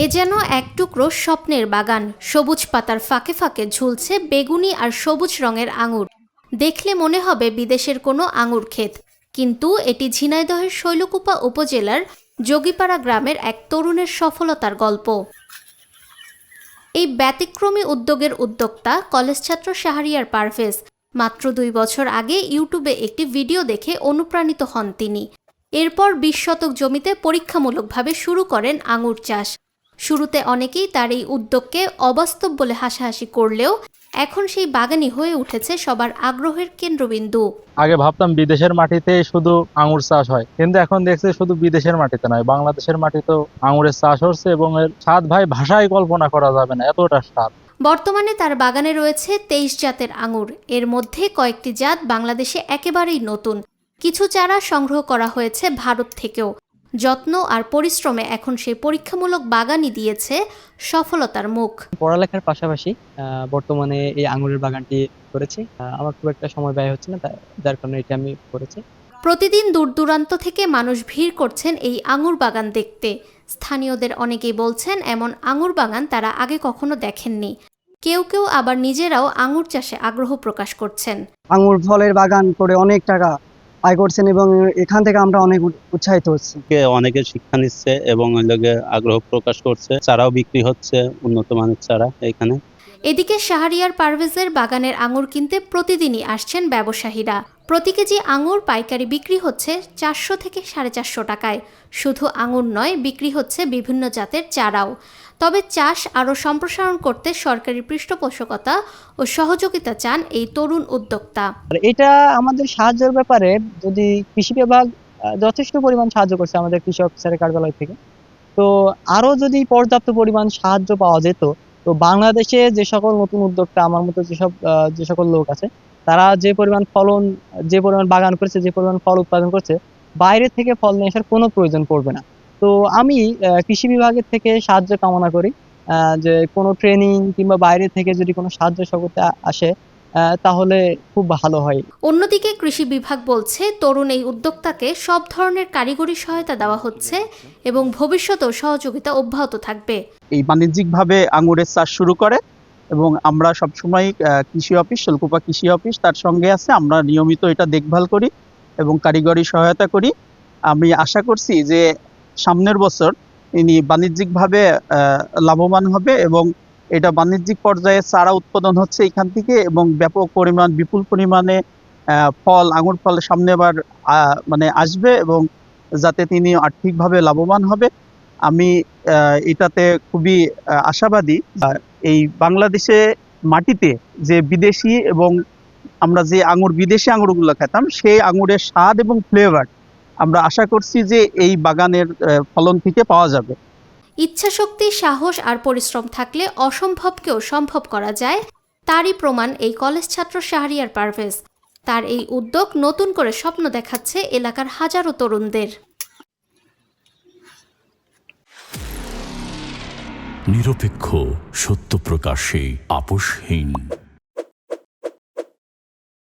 এ যেন এক টুকরো স্বপ্নের বাগান। সবুজ পাতার ফাঁকে ফাঁকে ঝুলছে বেগুনি আর সবুজ রঙের আঙুর। দেখলে মনে হবে বিদেশের কোনো আঙুর ক্ষেত, কিন্তু এটি ঝিনাইদহের শৈলকুপা উপজেলার যোগীপাড়া গ্রামের এক তরুণের সফলতার গল্প। এই ব্যতিক্রমী উদ্যোগের উদ্যোক্তা কলেজ ছাত্র শাহরিয়ার পারভেজ। মাত্র 2 বছর আগে ইউটিউবে একটি ভিডিও দেখে অনুপ্রাণিত হন তিনি। এরপর 20 শতক জমিতে পরীক্ষামূলকভাবে শুরু করেন আঙুর চাষ। শুরুতে অনেকেই তার এই উদ্যোগকে অবাস্তব বলে হাসাহাসি করলেও এখন সেই বাগানই হয়ে উঠেছে সবার আগ্রহের কেন্দ্রবিন্দু। আগে ভাবতাম বিদেশের মাটিতে শুধু আঙুর চাষ হয়, কিন্তু এখন দেখছি শুধু বিদেশের মাটিতে নয়, বাংলাদেশের মাটিতেও আঙুরের চাষ হচ্ছে এবং এর স্বাদ ভাই ভাষায় কল্পনা করা যাবে না, এতটা স্বাদ। বর্তমানে তার বাগানে রয়েছে 23 জাতের আঙুর। এর মধ্যে কয়েকটি জাত বাংলাদেশে একেবারেই নতুন। কিছু চারা সংগ্রহ করা হয়েছে ভারত থেকেও। যত্ন আর পরিশ্রমে এখন সেই পরীক্ষামূলক বাগানই দিয়েছে সফলতার মুখ। পড়ালেখার পাশাপাশি বর্তমানে এই আঙুরের বাগানটি করেছি। আমার খুব একটা সময় ব্যয় হচ্ছে না, যার কারণে এটা আমি করেছি। প্রতিদিন দূর দূরান্ত থেকে মানুষ ভিড় করছেন এই আঙুর বাগান দেখতে। স্থানীয়দের অনেকেই বলছেন এমন আঙুর বাগান তারা আগে কখনো দেখেননি। কেউ কেউ আবার নিজেরাও আঙুর চাষে আগ্রহ প্রকাশ করছেন। আঙুর ফলের বাগান করে অনেক টাকা আয় করছেন এবং এখান থেকে আমরা অনেক উৎসাহিত হচ্ছি। অনেকে শিক্ষা নিচ্ছে এবং ওই লোকে আগ্রহ প্রকাশ করছে। চারাও বিক্রি হচ্ছে, উন্নত মানের চারা এখানে। এদিকে শাহরিয়ার পারভেজের বাগানের আঙুর কিনতে প্রতিদিনই আসছেন ব্যবসায়ীরা। প্রতি কেজি আঙুর পাইকারি বিক্রি হচ্ছে 400 থেকে 450 টাকায়। শুধু আঙুর নয়, বিক্রি হচ্ছে বিভিন্ন জাতের চারাও। তবে চাষ আরও সম্প্রসারণ করতে সরকারি পৃষ্ঠপোষকতা ও সহযোগিতা চান এই তরুণ উদ্যোক্তা। আর এটা আমাদের সাহায্যের ব্যাপারে যদি কৃষি বিভাগ যথেষ্ট পরিমাণ সাহায্য করছে আমাদের কৃষি অফিসারের কার্যালয় থেকে, তো আরো যদি পর্যাপ্ত পরিমাণ সাহায্য পাওয়া যেত, তো বাংলাদেশে যে সকল নতুন উদ্যোক্তা আমার মতো যে সকল লোক আছে, তারা যে পরিমাণ ফলন, যে পরিমাণ বাগান করেছে, যে পরিমাণ ফল উৎপাদন করছে, বাইরে থেকে ফল নিয়ে আসার কোনো প্রয়োজন পড়বে না। তো আমি কৃষি বিভাগের থেকে সাহায্য কামনা করি, যে কোনো ট্রেনিং কিংবা বাইরে থেকে যদি কোনো সাহায্য সহযোগিতা আসে তাহলে খুব ভালো হয়। অন্যদিকে কৃষি বিভাগ বলছে তরুণ এই উদ্যোক্তাকে সব ধরনের কারিগরি সহায়তা দেওয়া হচ্ছে এবং ভবিষ্যতেও সহযোগিতা অব্যাহত থাকবে। এই বাণিজ্যিকভাবে আঙুরের চাষ শুরু করে এবং আমরা সবসময় কৃষি অফিস, শৈলকুপা কৃষি অফিস তার সঙ্গে আছে। আমরা নিয়মিত এটা দেখভাল করি এবং কারিগরি সহায়তা করি। আমি আশা করছি যে সামনের বছর ইনি বাণিজ্যিকভাবে লাভবান হবে এবং এটা বাণিজ্যিক পর্যায়ে চারা উৎপাদন হচ্ছে এখান থেকে এবং ব্যাপক পরিমাণ, বিপুল পরিমাণে ফল, আঙুর ফল সামনে আবার মানে আসবে এবং যাতে তিনি আর্থিকভাবে লাভবান হবে, আমি এটাতে খুবই আশাবাদী। এই বাংলাদেশে মাটিতে যে বিদেশি এবং আমরা যে বিদেশি আঙুরগুলো খেতাম, সেই আঙুরের স্বাদ এবং ফ্লেভার আমরা আশা করছি যে এই বাগানের ফলন থেকে পাওয়া যাবে। ইচ্ছাশক্তি, সাহস আর পরিশ্রম থাকলে অসম্ভবকেও সম্ভব করা যায়, তারই প্রমাণ এই কলেজ ছাত্র শাহরিয়ার পারভেজ। তার এই উদ্যোগ নতুন করে স্বপ্ন দেখাচ্ছে এলাকার হাজারো তরুণদের। নিরপেক্ষ, সত্য প্রকাশে আপোষহীন।